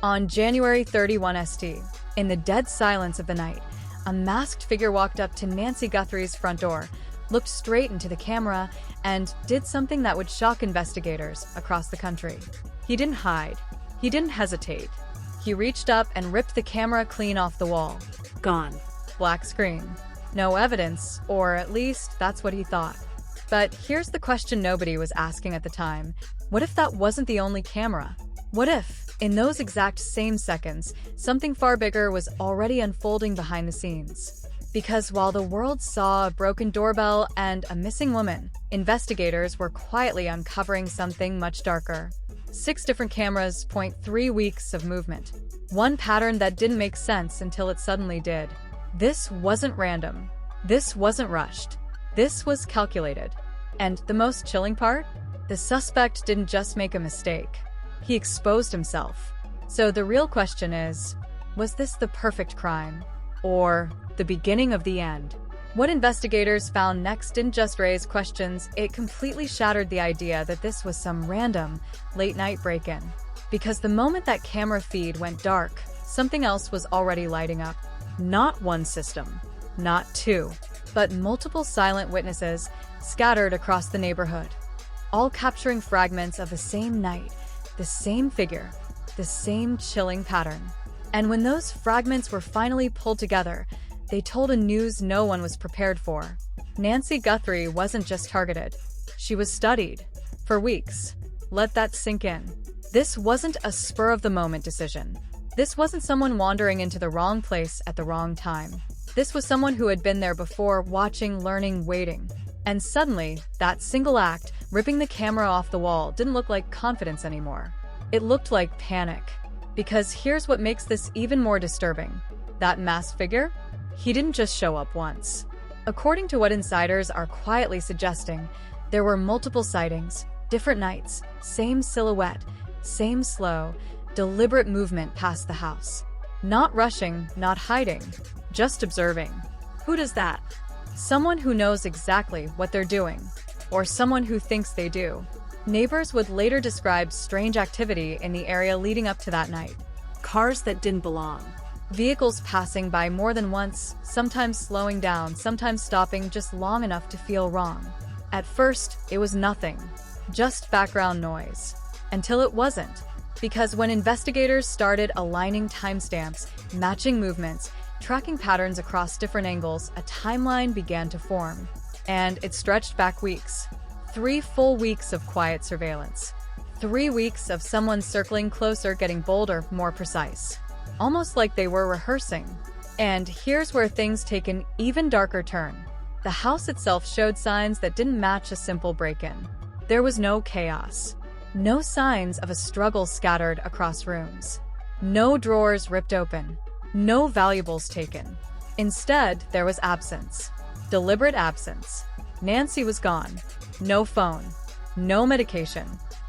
On January 31 st, in the dead silence of the night, a masked figure walked up to Nancy Guthrie's front door, looked straight into the camera, and did something that would shock investigators across the country. He didn't hide. He didn't hesitate. He reached up and ripped the camera clean off the wall. Gone. Black screen. No evidence, or at least that's what he thought. But here's the question nobody was asking at the time. What if that wasn't the only camera? What if, in those exact same seconds, something far bigger was already unfolding behind the scenes? Because while the world saw a broken doorbell and a missing woman, investigators were quietly uncovering something much darker. 6 different cameras point 3 weeks of movement. One pattern that didn't make sense until it suddenly did. This wasn't random. This wasn't rushed. This was calculated. And the most chilling part? The suspect didn't just make a mistake. He exposed himself. So the real question is, was this the perfect crime? Or the beginning of the end? What investigators found next didn't just raise questions, it completely shattered the idea that this was some random, late-night break-in. Because the moment that camera feed went dark, something else was already lighting up. Not one system, not 2, but multiple silent witnesses scattered across the neighborhood, all capturing fragments of the same night, the same figure, the same chilling pattern. And when those fragments were finally pulled together, they told a news no one was prepared for. Nancy Guthrie wasn't just targeted. She was studied. For weeks. Let that sink in. This wasn't a spur-of-the-moment decision. This wasn't someone wandering into the wrong place at the wrong time. This was someone who had been there before, watching, learning, waiting. And suddenly, that single act, ripping the camera off the wall, didn't look like confidence anymore. It looked like panic. Because here's what makes this even more disturbing. That masked figure? He didn't just show up once. According to what insiders are quietly suggesting, there were multiple sightings, different nights, same silhouette, same slow, deliberate movement past the house. Not rushing, not hiding, just observing. Who does that? Someone who knows exactly what they're doing, or someone who thinks they do. Neighbors would later describe strange activity in the area leading up to that night. Cars that didn't belong. Vehicles passing by more than once, sometimes slowing down, sometimes stopping just long enough to feel wrong. At first, it was nothing, just background noise. Until it wasn't. Because when investigators started aligning timestamps, matching movements, tracking patterns across different angles, a timeline began to form. And it stretched back weeks. 3 full weeks of quiet surveillance. 3 weeks of someone circling closer, getting bolder, more precise. Almost like they were rehearsing. And here's where things take an even darker turn. The house itself showed signs that didn't match a simple break-in. There was no chaos. No signs of a struggle scattered across rooms. No drawers ripped open. No valuables taken. Instead, there was absence. Deliberate absence. Nancy was gone. No phone. No medication.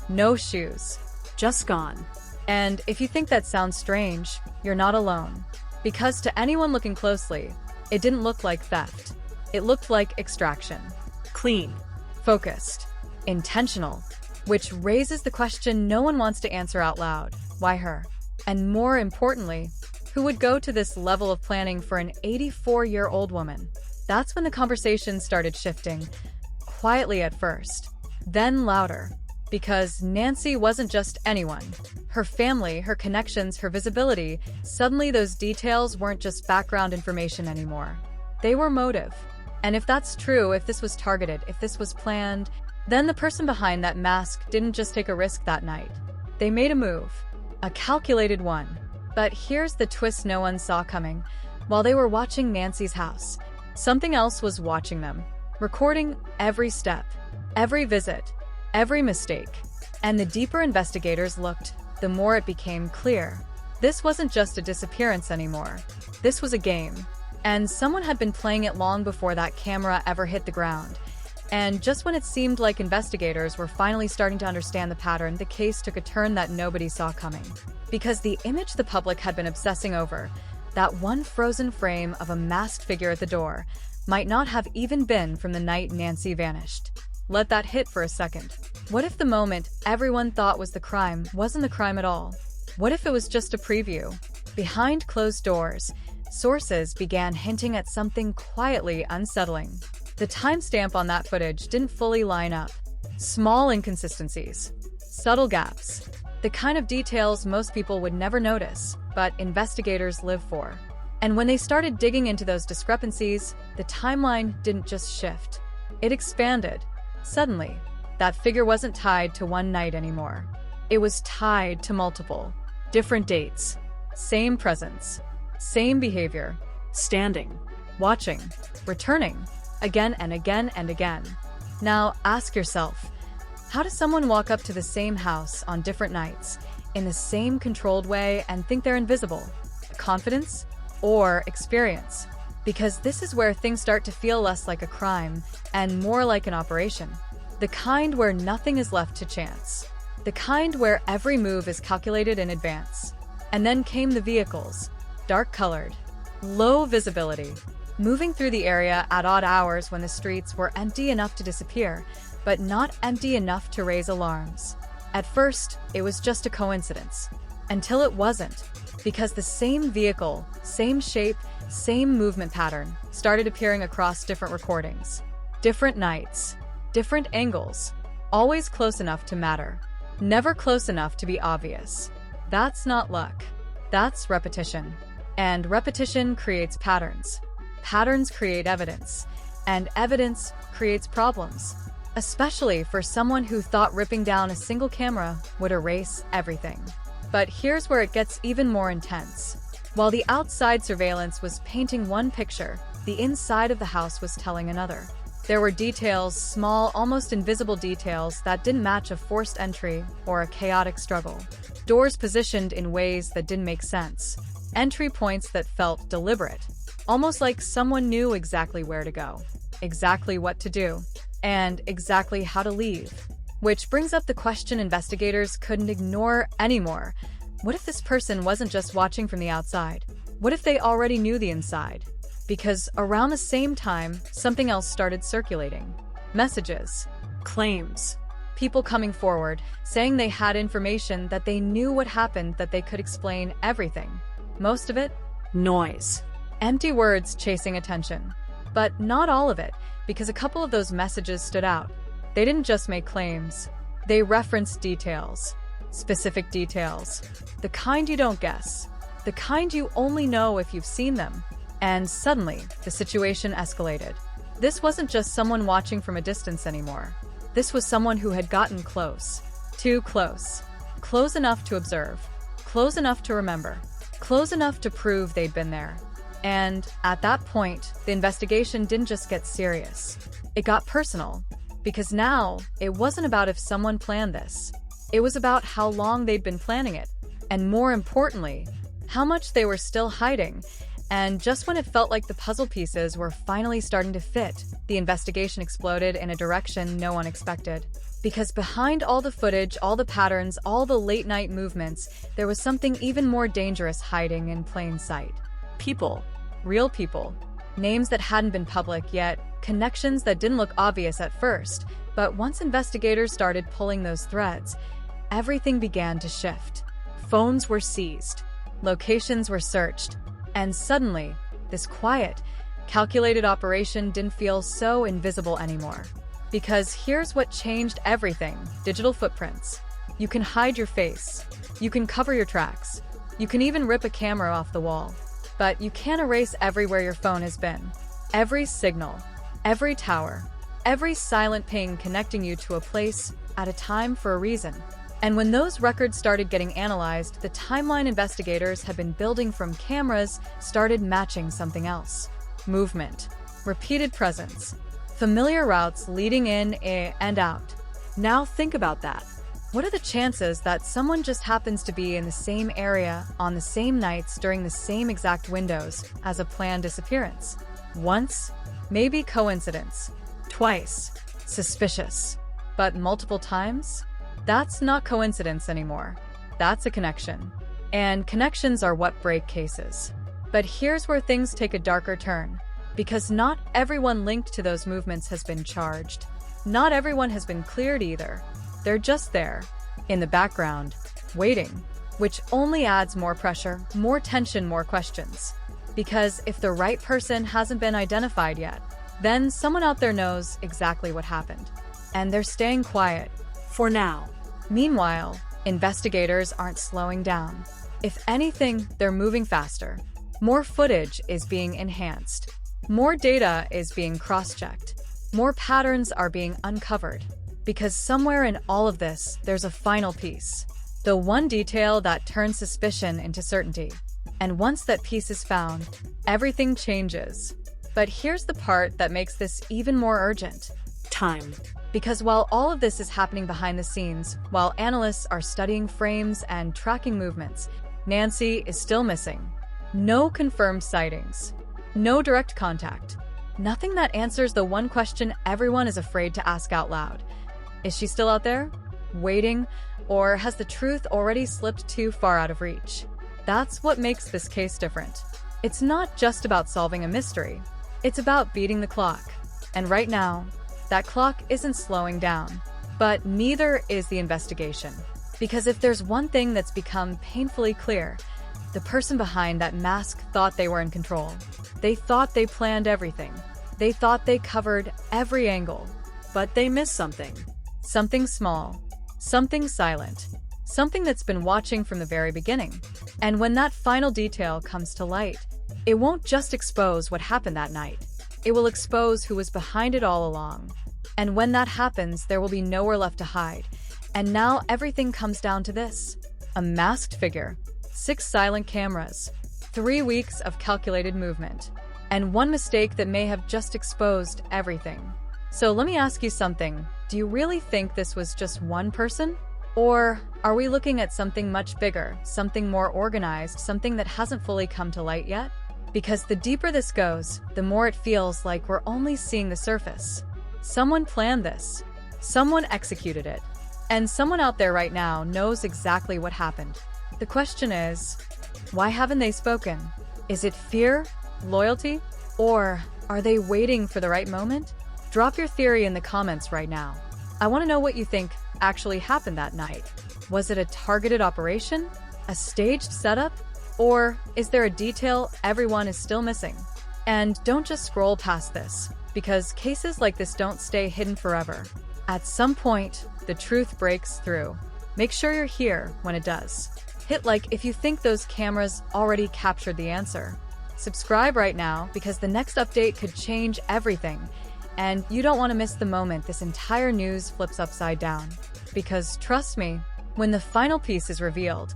No shoes. Just gone. And if you think that sounds strange, you're not alone. Because to anyone looking closely, it didn't look like theft. It looked like extraction. Clean. Focused. Intentional. Which raises the question no one wants to answer out loud. Why her? And more importantly, who would go to this level of planning for an 84-year-old woman? That's when the conversation started shifting. Quietly at first. Then louder. Because Nancy wasn't just anyone. Her family, her connections, her visibility, suddenly those details weren't just background information anymore. They were motive. And if that's true, if this was targeted, if this was planned, then the person behind that mask didn't just take a risk that night. They made a move. A calculated one. But here's the twist no one saw coming. While they were watching Nancy's house, something else was watching them. Recording every step, every visit, every mistake. And the deeper investigators looked, the more it became clear. This wasn't just a disappearance anymore. This was a game. And someone had been playing it long before that camera ever hit the ground. And just when it seemed like investigators were finally starting to understand the pattern, the case took a turn that nobody saw coming. Because the image the public had been obsessing over, that one frozen frame of a masked figure at the door, might not have even been from the night Nancy vanished. Let that hit for a second. What if the moment everyone thought was the crime wasn't the crime at all? What if it was just a preview? Behind closed doors, sources began hinting at something quietly unsettling. The timestamp on that footage didn't fully line up. Small inconsistencies, subtle gaps, the kind of details most people would never notice, but investigators live for. And when they started digging into those discrepancies, the timeline didn't just shift. It expanded. Suddenly, that figure wasn't tied to one night anymore. It was tied to multiple. Different dates. Same presence. Same behavior. Standing. Watching. Returning. Again and again and again. Now, ask yourself, how does someone walk up to the same house on different nights, in the same controlled way, and think they're invisible? Confidence? Or experience? Because this is where things start to feel less like a crime and more like an operation. The kind where nothing is left to chance. The kind where every move is calculated in advance. And then came the vehicles, dark-colored, low visibility, moving through the area at odd hours when the streets were empty enough to disappear, but not empty enough to raise alarms. At first, it was just a coincidence. Until it wasn't, because the same vehicle, same shape, same movement pattern started appearing across different recordings. Different nights, different angles, always close enough to matter. Never close enough to be obvious. That's not luck. That's repetition. And repetition creates patterns. Patterns create evidence. And evidence creates problems. Especially for someone who thought ripping down a single camera would erase everything. But here's where it gets even more intense. While the outside surveillance was painting one picture, the inside of the house was telling another. There were details, small, almost invisible details that didn't match a forced entry or a chaotic struggle. Doors positioned in ways that didn't make sense. Entry points that felt deliberate. Almost like someone knew exactly where to go, exactly what to do, and exactly how to leave. Which brings up the question investigators couldn't ignore anymore. What if this person wasn't just watching from the outside? What if they already knew the inside? Because around the same time, something else started circulating. Messages. Claims. People coming forward, saying they had information, that they knew what happened, that they could explain everything. Most of it? Noise. Empty words chasing attention. But not all of it, because a couple of those messages stood out. They didn't just make claims. They referenced details. Specific details. The kind you don't guess. The kind you only know if you've seen them. And suddenly, the situation escalated. This wasn't just someone watching from a distance anymore. This was someone who had gotten close. Too close. Close enough to observe. Close enough to remember. Close enough to prove they'd been there. And at that point, the investigation didn't just get serious. It got personal. Because now, it wasn't about if someone planned this. It was about how long they'd been planning it. And more importantly, how much they were still hiding. And just when it felt like the puzzle pieces were finally starting to fit, the investigation exploded in a direction no one expected. Because behind all the footage, all the patterns, all the late-night movements, there was something even more dangerous hiding in plain sight. People. Real people. Names that hadn't been public yet, connections that didn't look obvious at first, but once investigators started pulling those threads, everything began to shift. Phones were seized. Locations were searched. And suddenly, this quiet, calculated operation didn't feel so invisible anymore. Because here's what changed everything: digital footprints. You can hide your face. You can cover your tracks. You can even rip a camera off the wall. But you can't erase everywhere your phone has been. Every signal, every tower, every silent ping connecting you to a place at a time for a reason. And when those records started getting analyzed, the timeline investigators had been building from cameras started matching something else. Movement, repeated presence, familiar routes leading in and out. Now think about that. What are the chances that someone just happens to be in the same area on the same nights during the same exact windows as a planned disappearance? Once? Maybe coincidence. Twice? Suspicious. But multiple times? That's not coincidence anymore. That's a connection. And connections are what break cases. But here's where things take a darker turn. Because not everyone linked to those movements has been charged. Not everyone has been cleared either. They're just there, in the background, waiting. which only adds more pressure, more tension, more questions. Because if the right person hasn't been identified yet, then someone out there knows exactly what happened. And they're staying quiet. For now. Meanwhile, investigators aren't slowing down. If anything, they're moving faster. More footage is being enhanced. More data is being cross-checked. More patterns are being uncovered. Because somewhere in all of this, there's a final piece. The one detail that turns suspicion into certainty. And once that piece is found, everything changes. But here's the part that makes this even more urgent. Time. Because while all of this is happening behind the scenes, while analysts are studying frames and tracking movements, Nancy is still missing. No confirmed sightings. No direct contact. Nothing that answers the one question everyone is afraid to ask out loud. Is she still out there? Waiting? Or has the truth already slipped too far out of reach? That's what makes this case different. It's not just about solving a mystery. It's about beating the clock. And right now, that clock isn't slowing down. But neither is the investigation. Because if there's one thing that's become painfully clear, the person behind that mask thought they were in control. They thought they planned everything. They thought they covered every angle. But they missed something. Something small. Something silent. Something that's been watching from the very beginning. And when that final detail comes to light, it won't just expose what happened that night. It will expose who was behind it all along. And when that happens, there will be nowhere left to hide. And now everything comes down to this. A masked figure, 6 silent cameras, 3 weeks of calculated movement, and one mistake that may have just exposed everything. So let me ask you something. Do you really think this was just one person? Or are we looking at something much bigger, something more organized, something that hasn't fully come to light yet? Because the deeper this goes, the more it feels like we're only seeing the surface. Someone planned this. Someone executed it. And someone out there right now knows exactly what happened. The question is, why haven't they spoken? Is it fear? Loyalty? Or are they waiting for the right moment? Drop your theory in the comments right now. I want to know what you think actually happened that night. Was it a targeted operation? A staged setup? Or is there a detail everyone is still missing? And don't just scroll past this, because cases like this don't stay hidden forever. At some point, the truth breaks through. Make sure you're here when it does. Hit like if you think those cameras already captured the answer. Subscribe right now because the next update could change everything. And you don't want to miss the moment this entire news flips upside down. Because trust me, when the final piece is revealed,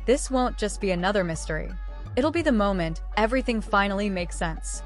this won't just be another mystery. It'll be the moment everything finally makes sense.